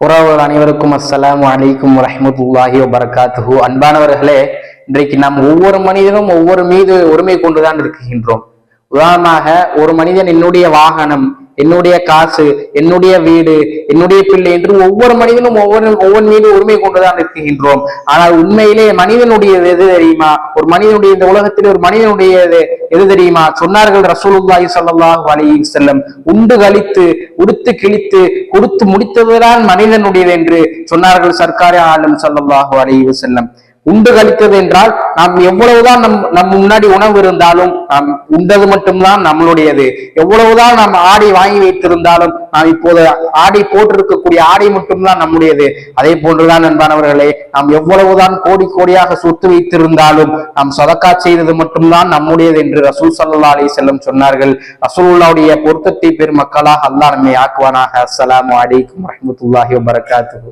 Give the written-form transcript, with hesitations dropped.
உறவுகள் அனைவருக்கும் அஸ்ஸலாமு அலைக்கும் வரஹ்மத்துல்லாஹி வபரகாத்துஹு. அன்பானவர்களே, இன்றைக்கு நாம் ஒவ்வொரு மனிதனும் ஒவ்வொரு மீது உரிமை கொண்டுதான் இருக்கின்றோம். உதாரணமாக, ஒரு மனிதன் என்னுடைய வாகனம், என்னுடைய காசு, என்னுடைய வீடு, என்னுடைய பிள்ளை என்று ஒவ்வொரு மனிதனும் ஒவ்வொரு மீது உரிமை கொண்டுதான் இருக்கின்றோம். ஆனால் உண்மையிலே மனிதனுடையது எது தெரியுமா? ஒரு மனிதனுடைய இந்த உலகத்தில் ஒரு மனிதனுடைய எது தெரியுமா? சொன்னார்கள் ரசூலுல்லாஹி ஸல்லல்லாஹு அலைஹி வஸல்லம், உண்டு கழித்து உடுத்து கிழித்து கொடுத்து முடித்ததுதான் மனிதனுடையது என்று சொன்னார்கள் சர்க்காரே ஆலம் ஸல்லல்லாஹு அலைஹி வஸல்லம். உண்டு கழித்தது என்றால் நாம் எவ்வளவுதான் நம் முன்னாடி உணவு இருந்தாலும் நாம் உண்டது மட்டும்தான் நம்மளுடையது. எவ்வளவுதான் நாம் ஆடை வாங்கி வைத்திருந்தாலும் நாம் இப்போது ஆடை போட்டிருக்கக்கூடிய ஆடை மட்டும்தான் நம்முடையது. அதே போன்றுதான் அன்பானவர்களே, நாம் எவ்வளவுதான் கோடி கோடியாக சொத்து வைத்திருந்தாலும் நாம் சதக்கா செய்தது மட்டும்தான் நம்முடையது என்று ரசூல் ஸல்லல்லாஹு அலைஹி வஸல்லம் சொன்னார்கள். ரசூலுல்லாஹ்வுடைய பொருத்தத்தை பெறும் மக்களாக அல்லாஹ் நம்மை ஆக்குவானாக. அஸ்ஸலாமு அலைக்கும் வரஹ்மத்துல்லாஹி வபரகாத்துஹு.